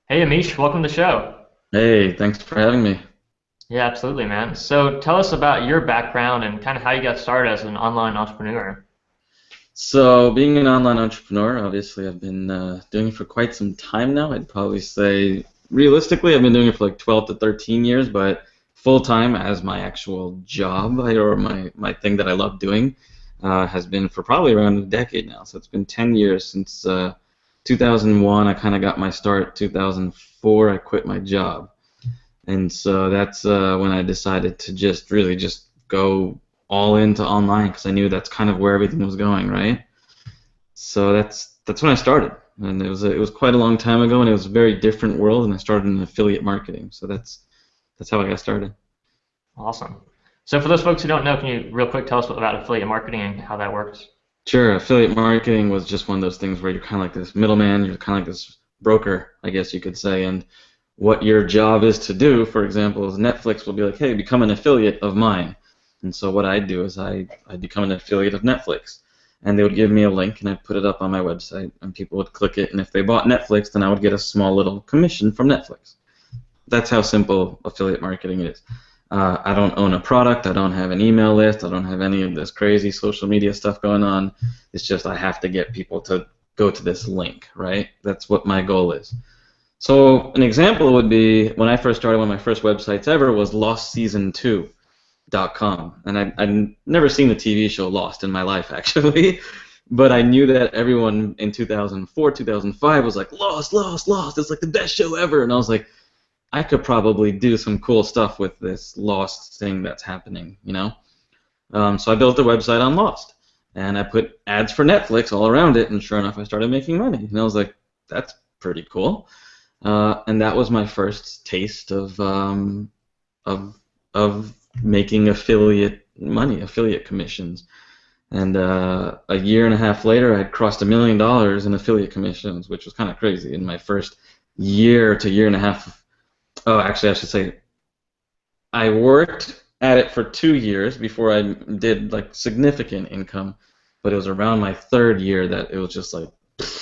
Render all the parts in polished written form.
Hey Amish, welcome to the show. Hey, thanks for having me. Yeah, absolutely, man. So tell us about your background and kind of how you got started as an online entrepreneur. So, being an online entrepreneur, obviously, I've been doing it for quite some time now. I'd probably say, realistically, I've been doing it for like 12 to 13 years, but full time as my actual job or my thing that I love doing has been for probably around a decade now. So, it's been 10 years since 2001. I kind of got my start. 2004, I quit my job. And so that's when I decided to just really just go all into online because I knew that's kind of where everything was going, right? So that's when I started, and it was quite a long time ago, and it was a very different world, and I started in affiliate marketing. So that's how I got started. Awesome. So for those folks who don't know, can you real quick tell us about affiliate marketing and how that works? Sure, affiliate marketing was just one of those things where you're kind of like this middleman, you're kind of like this broker, I guess you could say, and what your job is to do, for example, is Netflix will be like, hey, become an affiliate of mine. And so what I'd do is I'd become an affiliate of Netflix. And they would give me a link and I'd put it up on my website and people would click it and if they bought Netflix then I would get a small little commission from Netflix. That's how simple affiliate marketing is. I don't own a product. I don't have an email list. I don't have any of this crazy social media stuff going on. It's just I have to get people to go to this link, right? That's what my goal is. So an example would be when I first started, one of my first websites ever was lostseason2.com. And I'd never seen the TV show Lost in my life, actually. But I knew that everyone in 2004, 2005 was like, Lost, Lost, Lost. It's like the best show ever. And I was like, I could probably do some cool stuff with this Lost thing that's happening, you know? So I built a website on Lost. And I put ads for Netflix all around it. And sure enough, I started making money. And I was like, that's pretty cool. And that was my first taste of of making affiliate money, affiliate commissions. And a year and a half later, I had crossed $1 million in affiliate commissions, which was kind of crazy in my first year to year and a half. Oh, actually, I should say I worked at it for 2 years before I did like significant income, but it was around my third year that it was just like,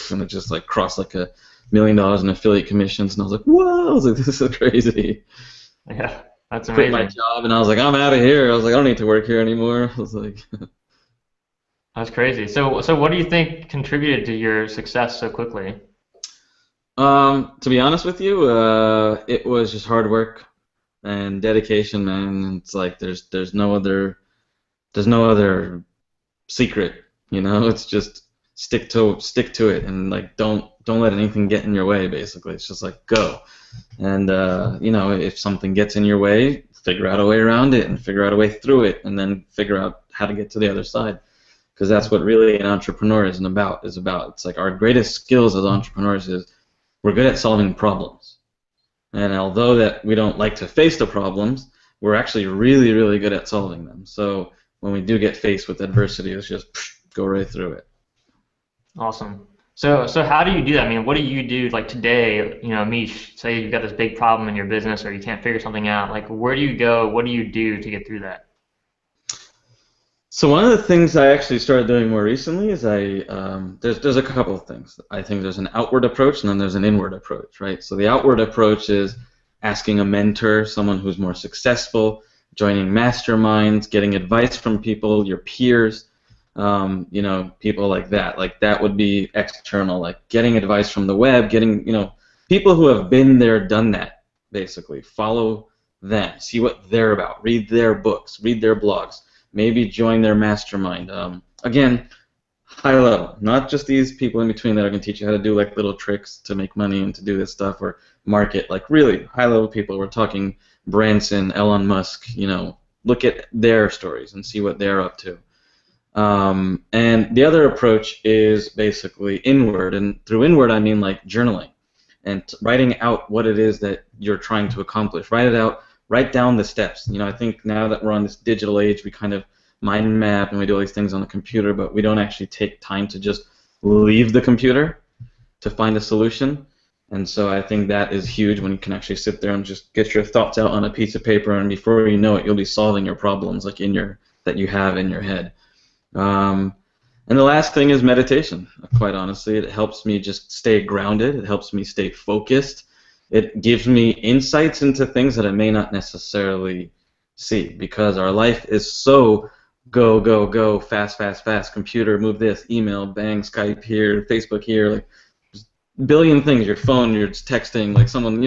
and it just like crossed like $1 million in affiliate commissions, and I was like, whoa! I was like, this is crazy. Yeah, that's Quit my amazing. job, and I was like, I'm out of here. I was like, I don't need to work here anymore. I was like, That's crazy. So what do you think contributed to your success so quickly? to be honest with you, it was just hard work and dedication, man. It's like there's no other secret, you know. It's just stick to it, and like don't let anything get in your way. Basically, it's just like go, and if something gets in your way, figure out a way around it, and figure out a way through it, and then figure out how to get to the other side. Because that's what really an entrepreneur is about. It's like our greatest skills as entrepreneurs is we're good at solving problems. And although that we don't like to face the problems, we're actually really, really good at solving them. So when we do get faced with adversity, it's just go right through it. Awesome. So how do you do that? I mean, what do you do like today, Amish, say you've got this big problem in your business or you can't figure something out, like where do you go? What do you do to get through that? So one of the things I actually started doing more recently is there's a couple of things. I think there's an outward approach and then there's an inward approach, right? So the outward approach is asking a mentor, someone who's more successful, joining masterminds, getting advice from people, your peers, people like that. Like that would be external, like getting advice from the web, getting, people who have been there, done that, basically. Follow them, see what they're about, read their books, read their blogs, maybe join their mastermind. Again, high level, not just these people in between that are going to teach you how to do like little tricks to make money and to do this stuff or market, like really high level people. We're talking Branson, Elon Musk, look at their stories and see what they're up to. And the other approach is basically inward, and through inward I mean like journaling and writing out what it is that you're trying to accomplish. Write it out, write down the steps. I think now that we're on this digital age, we kind of mind map and we do all these things on the computer, but we don't actually take time to just leave the computer to find a solution. And so I think that is huge when you can actually sit there and just get your thoughts out on a piece of paper, and before you know it, you'll be solving your problems like that you have in your head. Um, and the last thing is meditation. Quite honestly, it helps me just stay grounded. It helps me stay focused. it gives me insights into things that I may not necessarily see, because our life is so go, go, go, fast, fast, fast, computer, move this, email, bang, Skype here, Facebook here, like just billion things, your phone, you're just texting, like someone,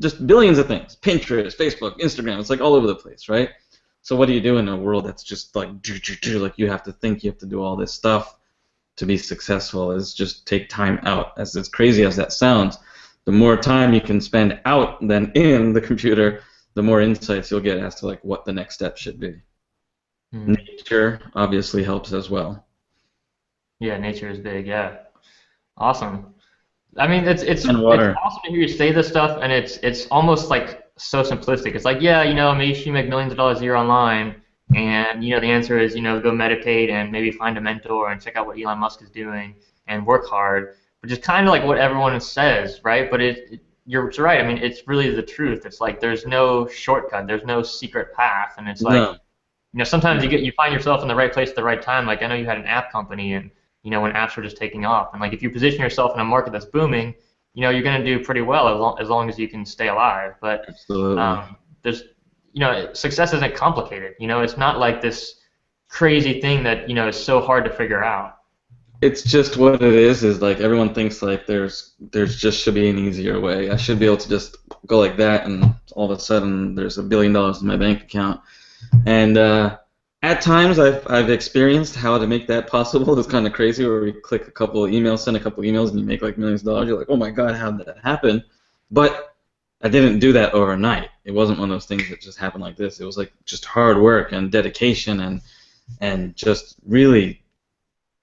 just billions of things, Pinterest, Facebook, Instagram, it's like all over the place, right? So what do you do in a world that's just like you have to think, you have to do all this stuff to be successful? Is just take time out. As crazy as that sounds, the more time you can spend out than in the computer, the more insights you'll get as to like what the next step should be. Nature obviously helps as well. Yeah, nature is big. Yeah, awesome. I mean, it's And water. awesome to hear you say this stuff, and it's almost like so simplistic. It's like, yeah, maybe you make millions of dollars a year online, and the answer is, go meditate and maybe find a mentor and check out what Elon Musk is doing and work hard, which is kind of like what everyone says, right? But you're right. I mean, it's really the truth. It's like there's no shortcut, there's no secret path, and it's like, No. sometimes you find yourself in the right place at the right time. Like I know you had an app company, and when apps were just taking off, and like if you position yourself in a market that's booming, you're going to do pretty well as long as you can stay alive. But Absolutely. there's success isn't complicated. It's not like this crazy thing that is so hard to figure out. It's just what it is like everyone thinks like there's just should be an easier way. I should be able to just go like that, and all of a sudden there's $1 billion in my bank account. And at times I've experienced how to make that possible. It's kind of crazy, where we click a couple of emails, send a couple of emails, and you make like millions of dollars. You're like, oh my God, how did that happen? But I didn't do that overnight. It wasn't one of those things that just happened like this. It was like just hard work and dedication and just really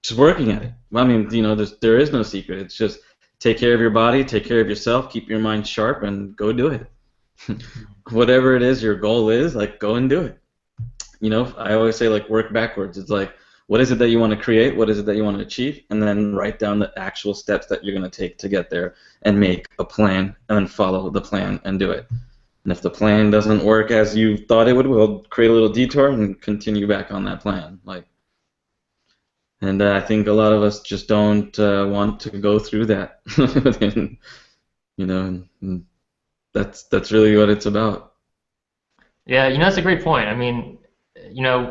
just working at it. I mean, there is no secret. It's just take care of your body, take care of yourself, keep your mind sharp, and go do it. Whatever it is your goal is, like go and do it. I always say like work backwards. It's like, what is it that you want to create? What is it that you want to achieve? And then write down the actual steps that you're going to take to get there, and make a plan and then follow the plan and do it. And if the plan doesn't work as you thought it would, we'll create a little detour and continue back on that plan. And I think a lot of us just don't want to go through that. And that's really what it's about. Yeah, that's a great point. I mean,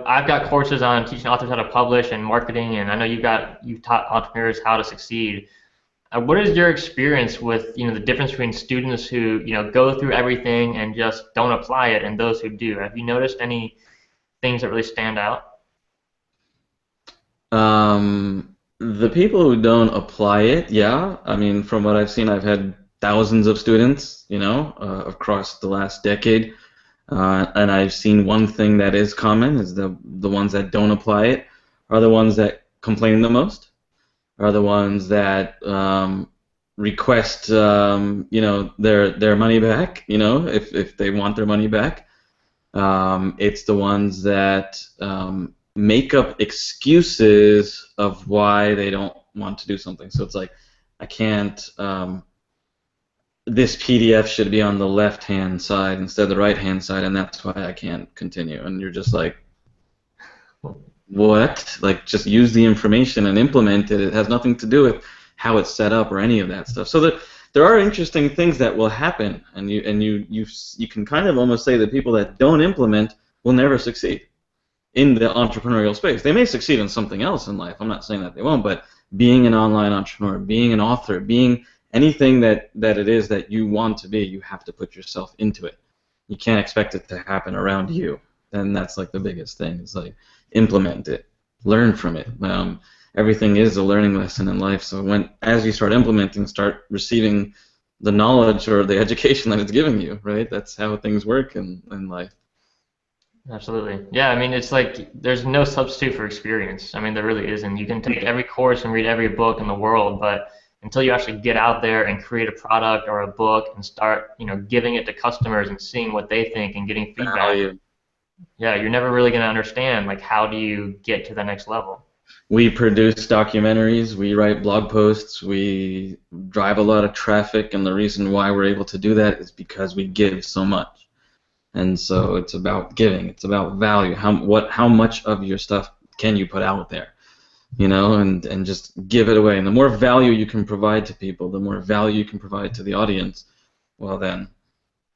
I've got courses on teaching authors how to publish and marketing, and I know you've taught entrepreneurs how to succeed. What is your experience with the difference between students who go through everything and just don't apply it, and those who do? Have you noticed any things that really stand out? The people who don't apply it, yeah. I mean, from what I've seen, I've had thousands of students, across the last decade. And I've seen one thing that is common is the ones that don't apply it are the ones that complain the most, are the ones that request their money back, if they want their money back. It's the ones that make up excuses of why they don't want to do something. So it's like, I can't. This PDF should be on the left-hand side instead of the right-hand side, and that's why I can't continue. And you're just like, what? Like, just use the information and implement it. It has nothing to do with how it's set up or any of that stuff. So there are interesting things that will happen, and you can kind of almost say that people that don't implement will never succeed in the entrepreneurial space. They may succeed in something else in life. I'm not saying that they won't, but being an online entrepreneur, being an author, being anything that it is that you want to be, you have to put yourself into it. You can't expect it to happen around you. And that's like the biggest thing. It's like implement it, learn from it. Everything is a learning lesson in life. So as you start implementing, start receiving the knowledge or the education that it's giving you, right? That's how things work in life. Absolutely. Yeah, I mean, it's like there's no substitute for experience. I mean, there really isn't. You can take every course and read every book in the world, but until you actually get out there and create a product or a book and start, giving it to customers and seeing what they think and getting feedback, Value. yeah, you're never really going to understand, like, how do you get to the next level? We produce documentaries, we write blog posts, we drive a lot of traffic, and the reason why we're able to do that is because we give so much. And so it's about giving, it's about value. How much of your stuff can you put out there? And just give it away. And the more value you can provide to people, the more value you can provide to the audience, well then,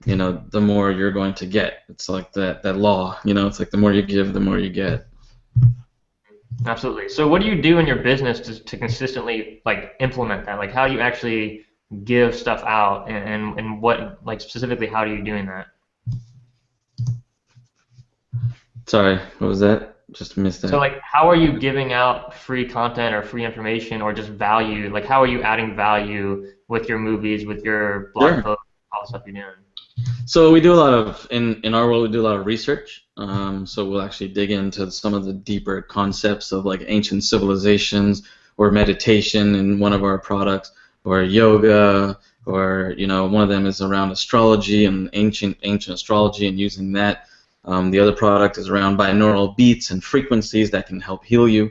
the more you're going to get. It's like that law, it's like the more you give, the more you get. Absolutely. So what do you do in your business to consistently like implement that? Like how do you actually give stuff out and what like specifically how are you doing that? Sorry, what was that? Just missed So that. like how are you giving out free content or free information or just value? Like how are you adding value with your movies, with your blog Sure. posts, all the stuff you're doing? So we do a lot of in our world we do a lot of research. So we'll actually dig into some of the deeper concepts of like ancient civilizations or meditation in one of our products, or yoga, or one of them is around astrology and ancient astrology and using that. The other product is around binaural beats and frequencies that can help heal you.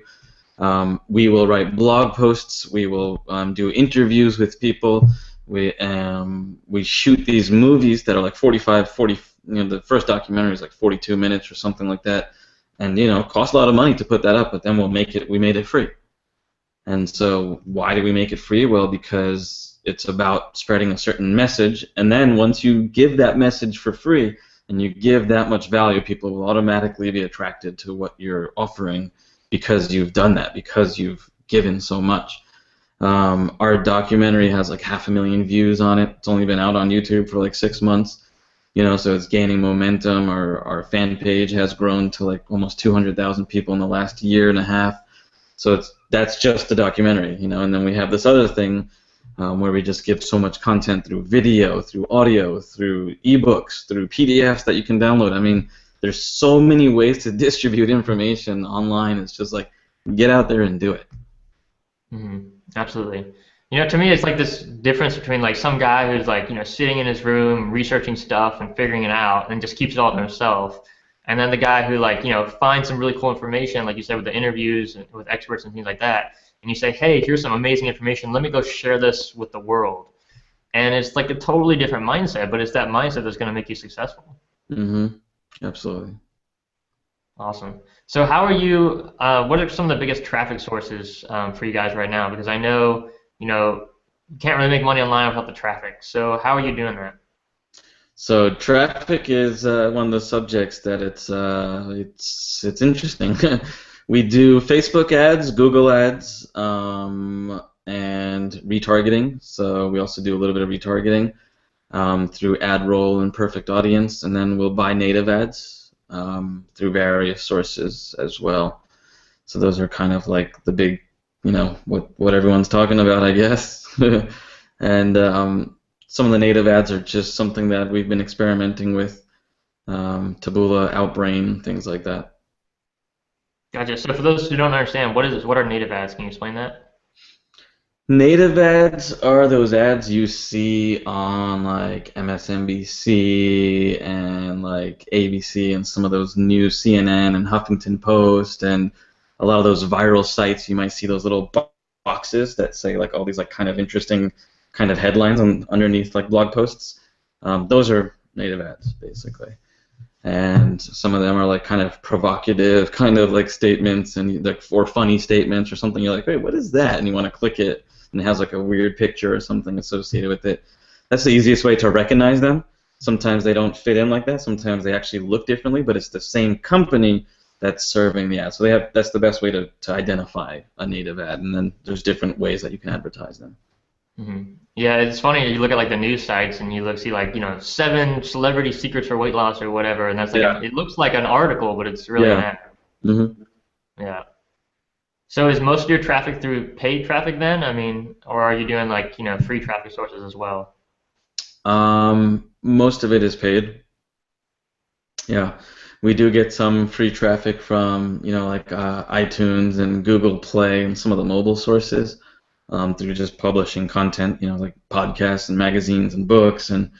We will write blog posts. We will do interviews with people. We shoot these movies that are like 40. The first documentary is like 42 minutes or something like that, and cost a lot of money to put that up. But then we made it free. And so why do we make it free? Well, because it's about spreading a certain message, and then once you give that message for free and you give that much value, people will automatically be attracted to what you're offering because you've done that, because you've given so much. Our documentary has like 500,000 views on it. It's only been out on YouTube for like 6 months, so it's gaining momentum. Our fan page has grown to like almost 200,000 people in the last year and a half. So that's just the documentary, and then we have this other thing where we just give so much content through video, through audio, through ebooks, through PDFs that you can download. I mean, there's so many ways to distribute information online. It's just like, get out there and do it. Absolutely. To me, it's like this difference between like some guy who's like, sitting in his room researching stuff and figuring it out and just keeps it all to himself. And then the guy who like, finds some really cool information, like you said, with the interviews and with experts and things like that. And you say, hey, here's some amazing information. Let me go share this with the world. And it's like a totally different mindset, but it's that mindset that's going to make you successful. Absolutely. Awesome. So how are you, what are some of the biggest traffic sources for you guys right now? Because I know, you can't really make money online without the traffic. So how are you doing that? So traffic is one of the subjects that it's interesting. We do Facebook ads, Google ads, and retargeting. So we also do a little bit of retargeting through AdRoll and Perfect Audience, and then we'll buy native ads through various sources as well. So those are kind of like the big, what everyone's talking about, I guess. And some of the native ads are just something that we've been experimenting with, Taboola, Outbrain, things like that. Gotcha. So for those who don't understand, what are native ads? Can you explain that? Native ads are those ads you see on like MSNBC and like ABC and some of those new CNN and Huffington Post and a lot of those viral sites. You might see those little boxes that say like all these like kind of interesting kind of headlines underneath like blog posts. Those are native ads basically. And some of them are like kind of provocative, kind of like statements and like or funny statements or something. You're like, wait, what is that? And you want to click it, and it has like a weird picture or something associated with it. That's the easiest way to recognize them. Sometimes they don't fit in like that. Sometimes they actually look differently, but it's the same company that's serving the ad. So that's the best way to identify a native ad, and then there's different ways that you can advertise them. Yeah, it's funny. You look at like the news sites and you see like 7 celebrity secrets for weight loss or whatever, and that's like it looks like an article, but it's really an ad. Yeah. So is most of your traffic through paid traffic then? I mean, or are you doing like free traffic sources as well? Most of it is paid. Yeah, we do get some free traffic from like iTunes and Google Play and some of the mobile sources. Through just publishing content, like podcasts and magazines and books, and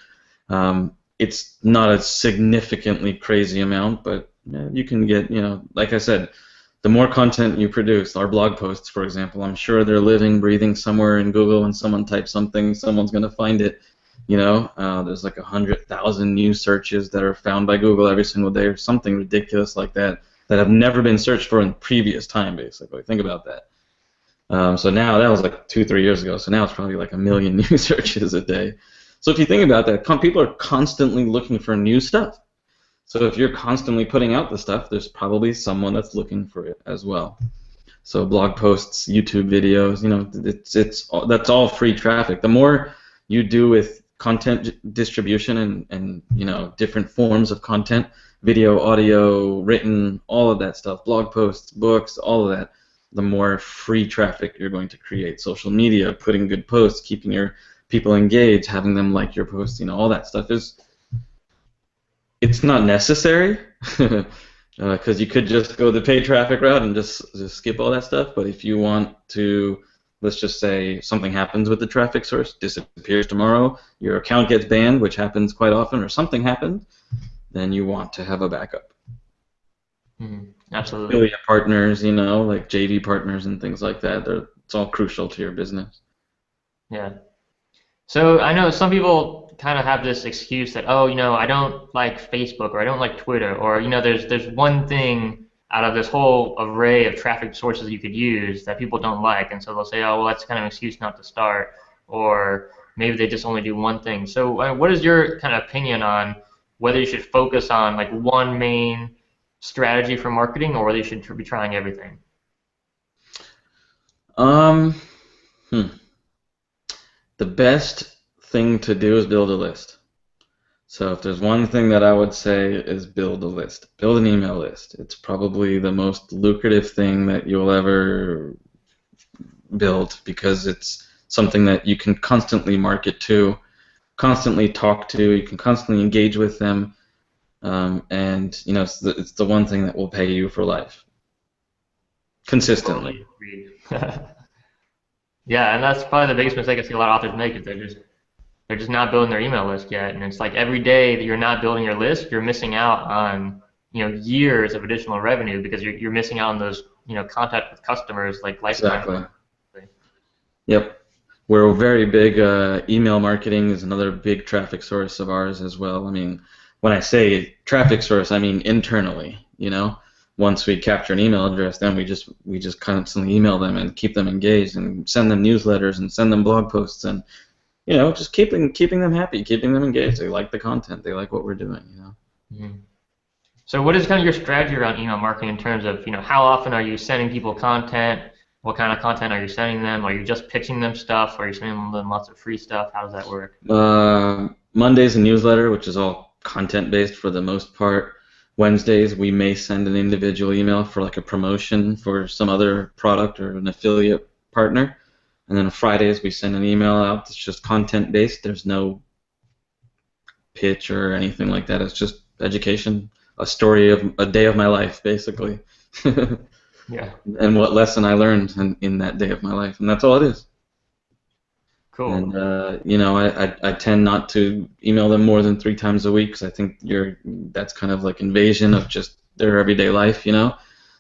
it's not a significantly crazy amount, but you can get, like I said, the more content you produce, our blog posts, for example, I'm sure they're living, breathing somewhere in Google, and someone types something, someone's going to find it. There's like 100,000 new searches that are found by Google every single day, or something ridiculous like that have never been searched for in previous time, basically. Think about that. So now that was like 2-3 years ago. So now it's probably like 1 million new searches a day. So if you think about that, people are constantly looking for new stuff. So if you're constantly putting out the stuff, there's probably someone that's looking for it as well. So blog posts, YouTube videos, that's all free traffic. The more you do with content distribution and different forms of content, video, audio, written, all of that stuff, blog posts, books, all of that, the more free traffic you're going to create. Social media, putting good posts, keeping your people engaged, having them like your posts, all that stuff it's not necessary because you could just go the paid traffic route and just skip all that stuff. But if you want to, let's just say something happens with the traffic source, disappears tomorrow, your account gets banned, which happens quite often, or something happens, then you want to have a backup. Absolutely. Affiliate partners, like JV partners and things like that, it's all crucial to your business. Yeah. So I know some people kind of have this excuse that, oh, I don't like Facebook or I don't like Twitter, or there's one thing out of this whole array of traffic sources you could use that people don't like, and so they'll say, oh, well, that's kind of an excuse not to start, or maybe they just only do one thing. So what is your kind of opinion on whether you should focus on like one main strategy for marketing, or whether you should be trying everything? The best thing to do is build a list. So if there's one thing that I would say is build a list. Build an email list. It's probably the most lucrative thing that you'll ever build because it's something that you can constantly market to, constantly talk to, you can constantly engage with them, and it's the one thing that will pay you for life. Consistently. Yeah, and that's probably the biggest mistake I see a lot of authors make is they're just not building their email list yet, and it's like every day that you're not building your list, you're missing out on years of additional revenue because you're missing out on those contact with customers like lifetime. Exactly. Yep. We're very big. Email marketing is another big traffic source of ours as well. I mean, when I say traffic source, I mean internally. Once we capture an email address, then we just constantly email them and keep them engaged and send them newsletters and send them blog posts and just keeping them happy, keeping them engaged. They like the content, they like what we're doing. Mm-hmm. So what is kind of your strategy around email marketing in terms of how often are you sending people content? What kind of content are you sending them? Are you just pitching them stuff? Or are you sending them lots of free stuff? How does that work? Monday's a newsletter, which is all content based for the most part. Wednesdays, we may send an individual email for like a promotion for some other product or an affiliate partner. And then on Fridays, we send an email out that's just content-based. There's no pitch or anything like that. It's just education, a story of a day of my life, basically. Yeah. And what lesson I learned in that day of my life. And that's all it is. Cool. And I tend not to email them more than 3 times a week because I think that's kind of like invasion of just their everyday life.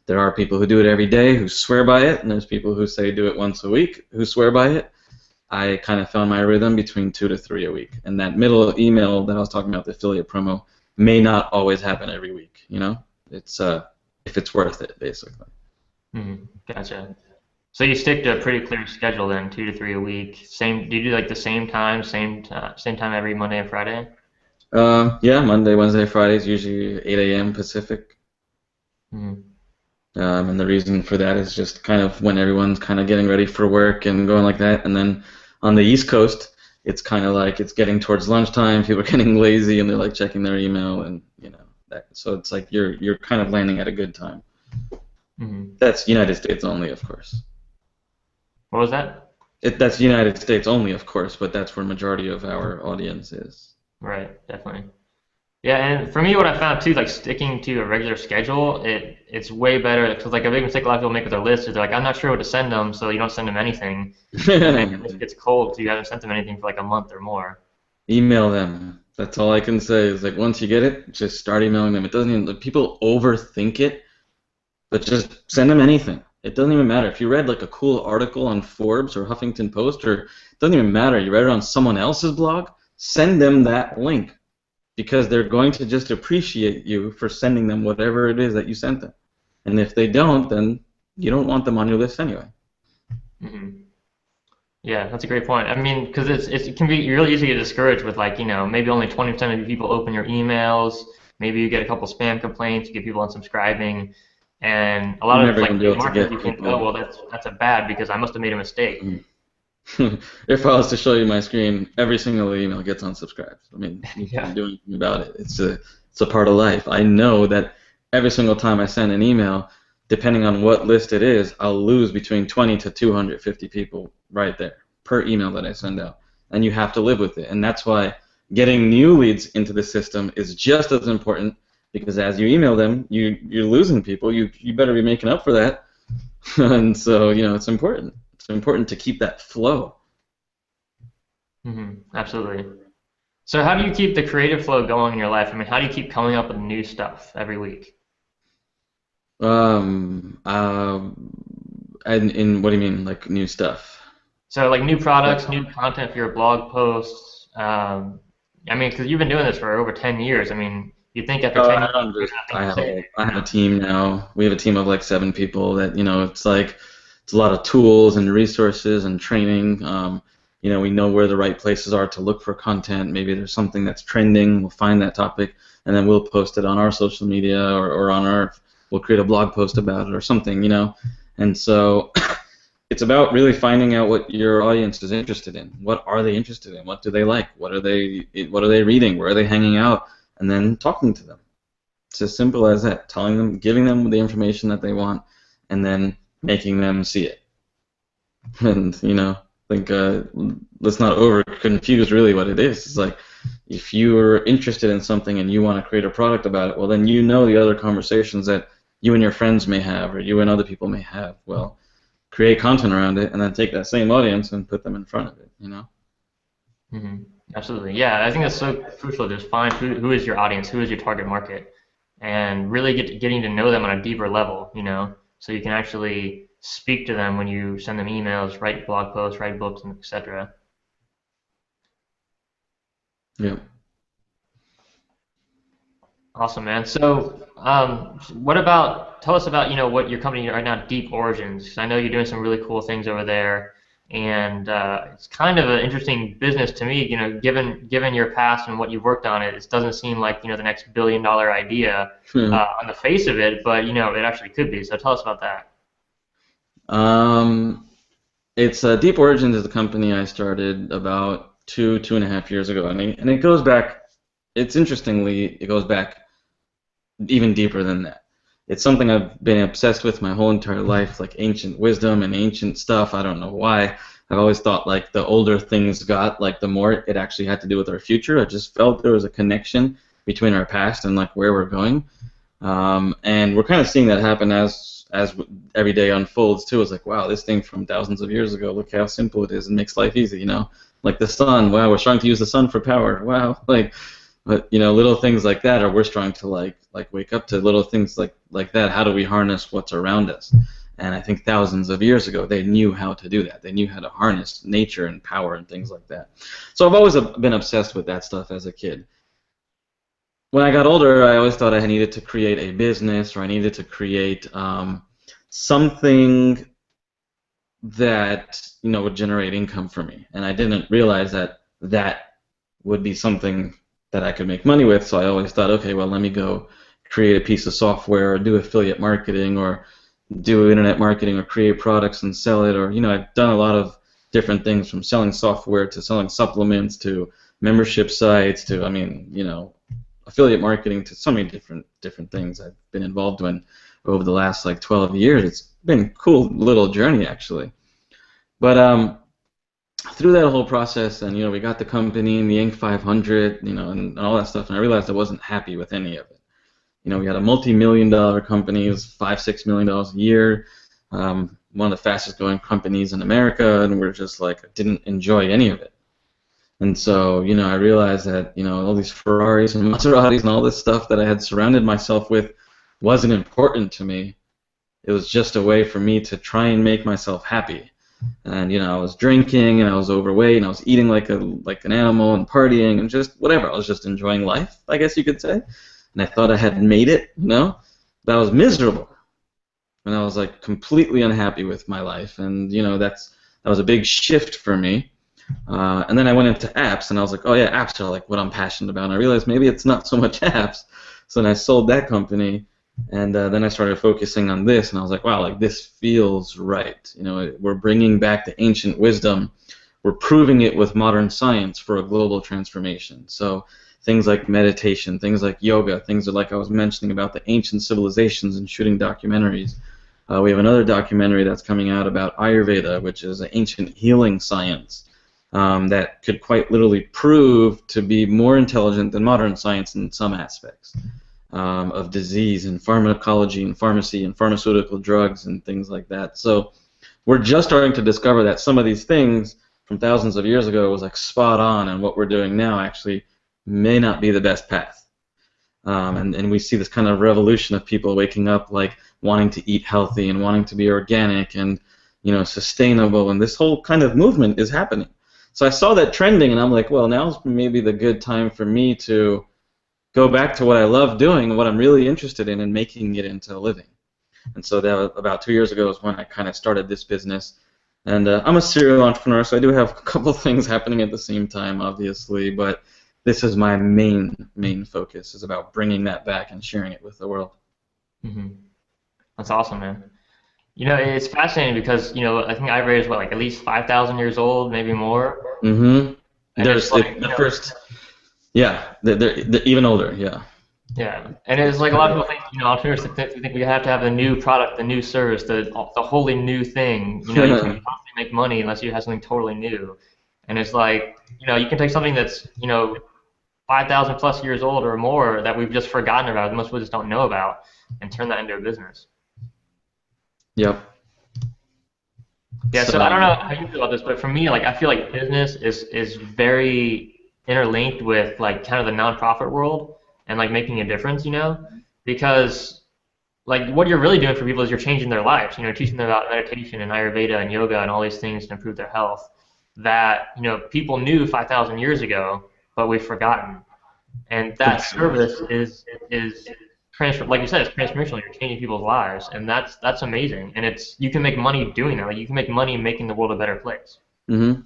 There are people who do it every day who swear by it, and there's people who say do it once a week who swear by it. I kind of found my rhythm between 2 to 3 a week, and that middle email that I was talking about, the affiliate promo, may not always happen every week. It's if it's worth it, basically. Gotcha. So you stick to a pretty clear schedule then, 2 to 3 a week. Do you do like the same time every Monday and Friday? Yeah, Monday, Wednesday, Fridays, usually 8 a.m. Pacific. And the reason for that is just kind of when everyone's kind of getting ready for work and going like that. And then on the East Coast, it's kind of like it's getting towards lunchtime. People are getting lazy and they're like checking their email and that. So it's like you're kind of landing at a good time. That's United States only, of course. What was that? That's United States only, of course, but that's where majority of our audience is. Right, definitely. Yeah, and for me, what I found too, like sticking to a regular schedule, it's way better because like a big mistake a lot of people make with their list is they're like, I'm not sure what to send them, so you don't send them anything. And then your list gets cold, so you haven't sent them anything for like a month or more. Email them. That's all I can say. Is like once you get it, just start emailing them. It doesn't even people overthink it, but just send them anything. It doesn't even matter. If you read like a cool article on Forbes or Huffington Post, or it doesn't even matter, you read it on someone else's blog, send them that link because they're going to just appreciate you for sending them whatever it is that you sent them. And if they don't, then you don't want them on your list anyway. Yeah, that's a great point. I mean, because it can be really easy to get discouraged with like, maybe only 20% of your people open your emails. Maybe you get a couple spam complaints, you get people unsubscribing, and a You're lot of never like going to be in able to marketing, get you think, oh people. well, that's a bad because I must have made a mistake. If I was to show you my screen, every single email gets unsubscribed. I mean, you Yeah. can't do anything about it. It's a part of life. I know that every single time I send an email, depending on what list it is, I'll lose between 20 to 250 people right there per email that I send out. And you have to live with it. And that's why getting new leads into the system is just as important because as you email them, you're losing people. You better be making up for that. And so, it's important. It's important to keep that flow. Absolutely. So how do you keep the creative flow going in your life? I mean, how do you keep coming up with new stuff every week? Um, uh, and in what do you mean, like new stuff? So like new Like, products, new content for your blog posts. I mean, because you've been doing this for over 10 years. I mean, you think after 10 I years don't you're just. gonna have things to say. I have a team now. We have a team of like 7 people. That it's like it's a lot of tools and resources and training. We know where the right places are to look for content. Maybe there's something that's trending. We'll find that topic and then we'll post it on our social media or on our. We'll create a blog post about it or something. And so it's about really finding out what your audience is interested in. What are they interested in? What do they like? What are they reading? Where are they hanging out? And then talking to them. It's as simple as that. Telling them, giving them the information that they want, and then making them see it. And I think let's not over confuse really what it is. It's like if you are interested in something and you want to create a product about it, well then the other conversations that you and your friends may have or you and other people may have. Well, create content around it, and then take that same audience and put them in front of it. hmm Absolutely. Yeah, I think that's so crucial. Just find who is your audience, who is your target market, and really getting to know them on a deeper level, so you can actually speak to them when you send them emails, write blog posts, write books, and etc. Yeah. Awesome, man. So, tell us about, what your company right now, Deep Origins, 'cause I know you're doing some really cool things over there, and it's kind of an interesting business to me, given your past and what you've worked on it. It doesn't seem like, the next billion-dollar idea on the face of it, but, it actually could be. So tell us about that. um, it's Deep Origins is a company I started about 2.5 years ago, and it goes back. It goes back even deeper than that. It's something I've been obsessed with my whole entire life, like ancient wisdom and ancient stuff. I don't know why. I've always thought like the older things got, like the more it actually had to do with our future. I just felt there was a connection between our past and like where we're going. And we're kind of seeing that happen as every day unfolds too. It's like, wow, this thing from thousands of years ago, look how simple it is and makes life easy. Like the sun, wow, we're starting to use the sun for power. Wow, like, but little things like that, or we're starting to like wake up to little things like that. How do we harness what's around us? And I think thousands of years ago, they knew how to do that. They knew how to harness nature and power and things like that. So I've always been obsessed with that stuff as a kid. When I got older, I always thought I needed to create a business or I needed to create something that would generate income for me, and I didn't realize that would be something that I could make money with. So I always thought, okay, well, let me go create a piece of software or do affiliate marketing or do internet marketing or create products and sell it, or I've done a lot of different things from selling software to selling supplements to membership sites to affiliate marketing to so many different things I've been involved in over the last like 12 years. It's been a cool little journey actually. But through that whole process, and we got the company and the Inc. 500, and all that stuff, and I realized I wasn't happy with any of it. We had a multi-million-dollar company. It was $5-6 million a year. One of the fastest-growing companies in America, and we're just like, I didn't enjoy any of it. And so, I realized that, all these Ferraris and Maseratis and all this stuff that I had surrounded myself with wasn't important to me. It was just a way for me to try and make myself happy. And I was drinking and I was overweight and I was eating like an animal and partying and just whatever. I was just enjoying life, I guess you could say. And I thought I had made it. But I was miserable. And I was like completely unhappy with my life. And that's That was a big shift for me. And then I went into apps, and I was like, oh yeah, apps are like what I'm passionate about. And I realized maybe it's not so much apps. So then I sold that company, and then I started focusing on this, and I was like, wow, like this feels right. You know, we're bringing back the ancient wisdom. We're proving it with modern science for a global transformation. So things like meditation, things like yoga, things like I was mentioning about the ancient civilizations and shooting documentaries. We have another documentary that's coming out about Ayurveda, which is an ancient healing science that could quite literally prove to be more intelligent than modern science in some aspects of disease and pharmacology and pharmacy and pharmaceutical drugs and things like that. So we're just starting to discover that some of these things from thousands of years ago was like spot on, and what we're doing now actually may not be the best path. And we see this kind of revolution of people waking up like wanting to eat healthy and wanting to be organic and, you know, sustainable, and this whole kind of movement is happening. So I saw that trending, and I'm like, well, now's maybe the good time for me to go back to what I love doing, what I'm really interested in, and making it into a living. And so that was about 2 years ago is when I kind of started this business. And I'm a serial entrepreneur, so I do have a couple things happening at the same time, obviously, but this is my main focus, is about bringing that back and sharing it with the world. Hmm. That's awesome, man. You know, it's fascinating because, you know, I think Ivory is what, like at least 5,000 years old, maybe more. Mm-hmm. And There's it's like, the first, yeah, they're even older, yeah. yeah, and it's like a lot of people think, you know, entrepreneurs think we have to have the new product, the new service, the wholly new thing. You know, you can't possibly make money unless you have something totally new. And it's like, you know, you can take something that's, you know, 5,000 plus years old or more that we've just forgotten about, most people just don't know about, and turn that into a business. Yep. Yeah, so I don't know how you feel about this, but for me, like I feel like business is very interlinked with like kind of the nonprofit world and like making a difference, you know, because like what you're really doing for people is you're changing their lives, you know, teaching them about meditation and Ayurveda and yoga and all these things to improve their health that, you know, people knew 5,000 years ago, but we've forgotten. And that service is like you said, it's transformational. You're changing people's lives, and that's amazing. And it's you can make money doing that. Like you can make money making the world a better place. Mm-hmm.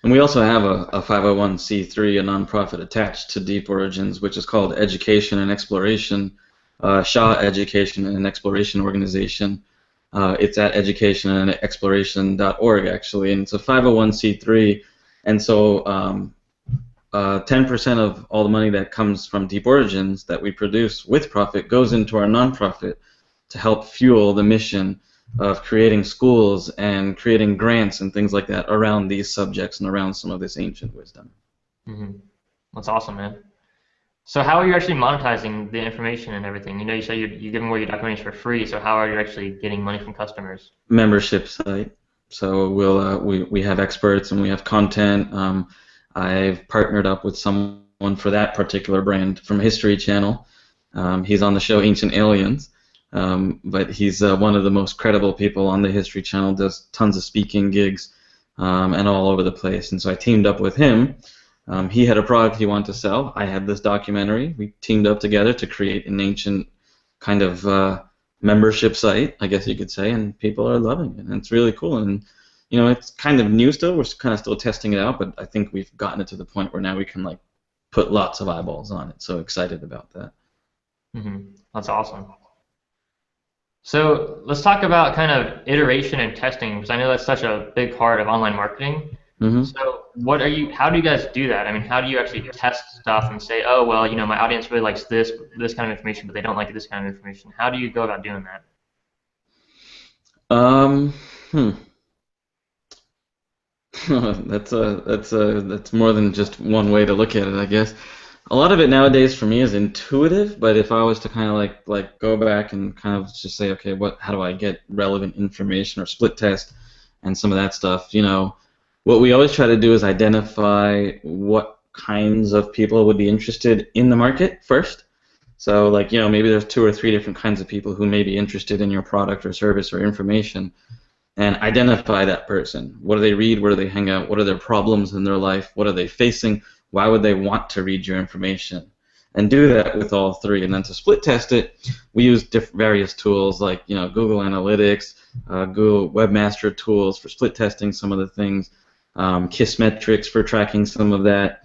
And we also have a 501c3, a nonprofit attached to Deep Origins, which is called Education and Exploration, Shah Education and Exploration Organization. It's at educationandexploration.org, actually, and it's a 501c3. And so 10% of all the money that comes from Deep Origins that we produce with profit goes into our nonprofit to help fuel the mission of creating schools and creating grants and things like that around these subjects and around some of this ancient wisdom. Mm-hmm. That's awesome, man. So how are you actually monetizing the information and everything? You know, you said you're giving away your documentaries for free, so how are you actually getting money from customers? Membership site. So we have experts and we have content. I've partnered up with someone for that particular brand from History Channel. He's on the show Ancient Aliens, but he's one of the most credible people on the History Channel, does tons of speaking gigs and all over the place. And so I teamed up with him. He had a product he wanted to sell. I had this documentary. We teamed up together to create an ancient kind of membership site, I guess you could say, and people are loving it. And it's really cool. And you know, it's kind of new still. We're kind of still testing it out, but I think we've gotten it to the point where now we can like put lots of eyeballs on it. So excited about that. Mm-hmm. That's awesome. So let's talk about kind of iteration and testing, because I know that's such a big part of online marketing. Mm-hmm. So how do you guys do that? I mean, how do you actually test stuff and say, oh, well, you know, my audience really likes this kind of information, but they don't like this kind of information. How do you go about doing that? That's more than just one way to look at it, I guess. A lot of it nowadays for me is intuitive, but if I was to kind of like go back and kind of just say, okay, how do I get relevant information or split test and some of that stuff, you know, what we always try to do is identify what kinds of people would be interested in the market first. So like, you know, maybe there's 2 or 3 different kinds of people who may be interested in your product or service or information, and identify that person. What do they read? Where do they hang out? What are their problems in their life? What are they facing? Why would they want to read your information? and do that with all three. And then to split test it, we use various tools like Google Analytics, Google Webmaster Tools for split testing some of the things, Kissmetrics for tracking some of that.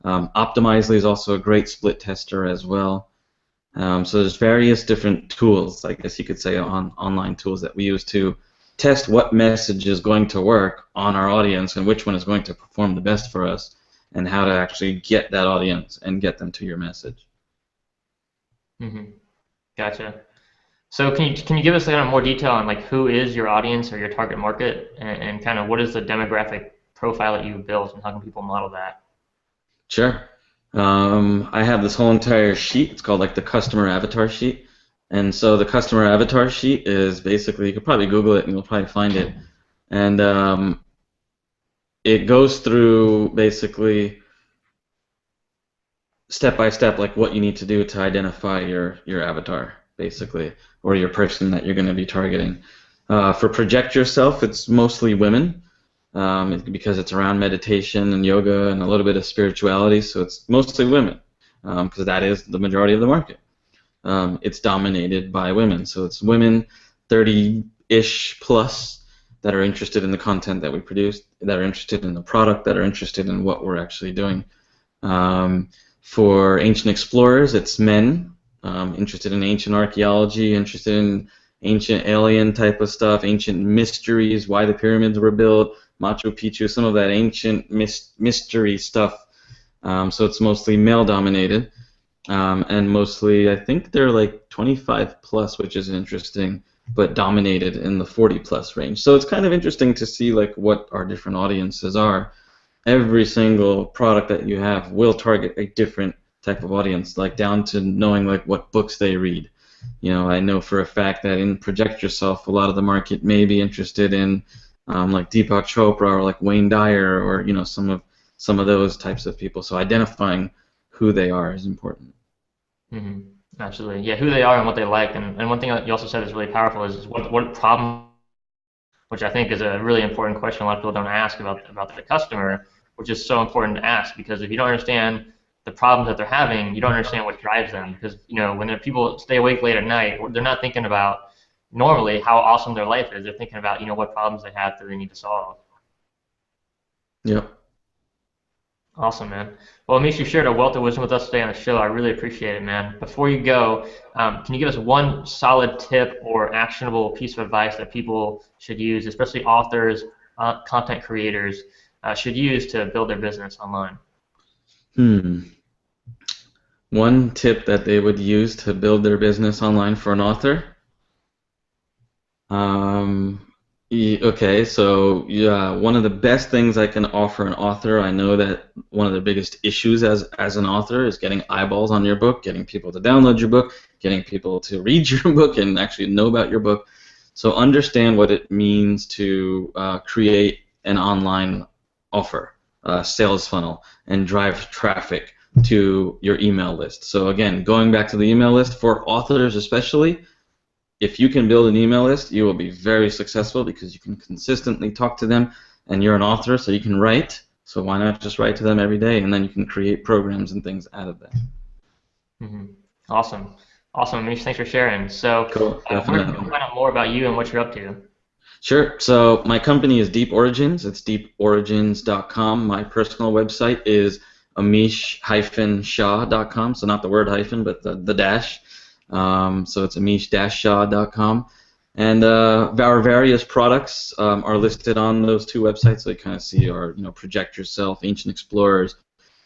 Optimizely is also a great split tester as well. So there's various different tools, I guess you could say, online tools that we use to test what message is going to work on our audience and which one is going to perform the best for us, and how to actually get that audience and get them to your message. Mm-hmm. Gotcha. So can you give us kind of more detail on like who is your audience or your target market, and kind of what is the demographic profile that you've built, and how can people model that? Sure. I have this whole entire sheet. It's called like the customer avatar sheet. And so the customer avatar sheet is basically, you could probably Google it and you'll probably find it. And it goes through basically step by step like what you need to do to identify your avatar, basically, or your person that you're going to be targeting. For Project Yourself, it's mostly women. Because it's around meditation and yoga and a little bit of spirituality, so it's mostly women, because that is the majority of the market. It's dominated by women, so it's women 30-ish plus that are interested in the content that we produce, that are interested in the product, that are interested in what we're actually doing. For ancient explorers, it's men interested in ancient archaeology, interested in ancient alien type of stuff, ancient mysteries, why the pyramids were built, Machu Picchu, some of that ancient mystery stuff. So it's mostly male dominated. And mostly, I think they're like 25 plus, which is interesting, but dominated in the 40 plus range. So it's kind of interesting to see like what our different audiences are. Every single product that you have will target a different type of audience, like down to knowing like what books they read. I know for a fact that in Project Yourself, a lot of the market may be interested in like Deepak Chopra or like Wayne Dyer or some of those types of people. So identifying who they are is important. Mm-hmm. Absolutely. Yeah, who they are and what they like. And one thing that you also said is really powerful is what problem, which I think is a really important question a lot of people don't ask about the customer, which is so important to ask, because if you don't understand the problems that they're having, you don't understand what drives them. Because when people stay awake late at night, they're not thinking about normally how awesome their life is. They're thinking about what problems they have that they need to solve. Yep. Awesome, man. Well, Amish, you shared a wealth of wisdom with us today on the show. I really appreciate it, man. Before you go, can you give us one solid tip or actionable piece of advice that people should use, especially authors, content creators, should use to build their business online? One tip that they would use to build their business online for an author? Okay, so yeah, one of the best things I can offer an author, I know that one of the biggest issues as an author is getting eyeballs on your book, getting people to download your book, getting people to read your book and actually know about your book. So understand what it means to create an online offer, sales funnel, and drive traffic to your email list. So again, going back to the email list, for authors especially, if you can build an email list, you will be very successful because you can consistently talk to them, and you're an author, so you can write. So why not just write to them every day, and then you can create programs and things out of that. Mm-hmm. Awesome. Awesome, Amish. Thanks for sharing. So Cool. where can people find out more about you and what you're up to? Sure. So my company is Deep Origins. It's deeporigins.com. My personal website is amish-shah.com. So not the word hyphen, but the dash. So it's amish-shah.com. And our various products are listed on those two websites, so you kind of see our, Project Yourself, Ancient Explorers,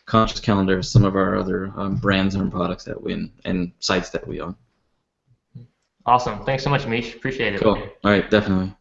Conscious Calendar, some of our other brands and products that we and sites that we own. Awesome. Thanks so much, Amish. Appreciate it. Cool. All right, definitely.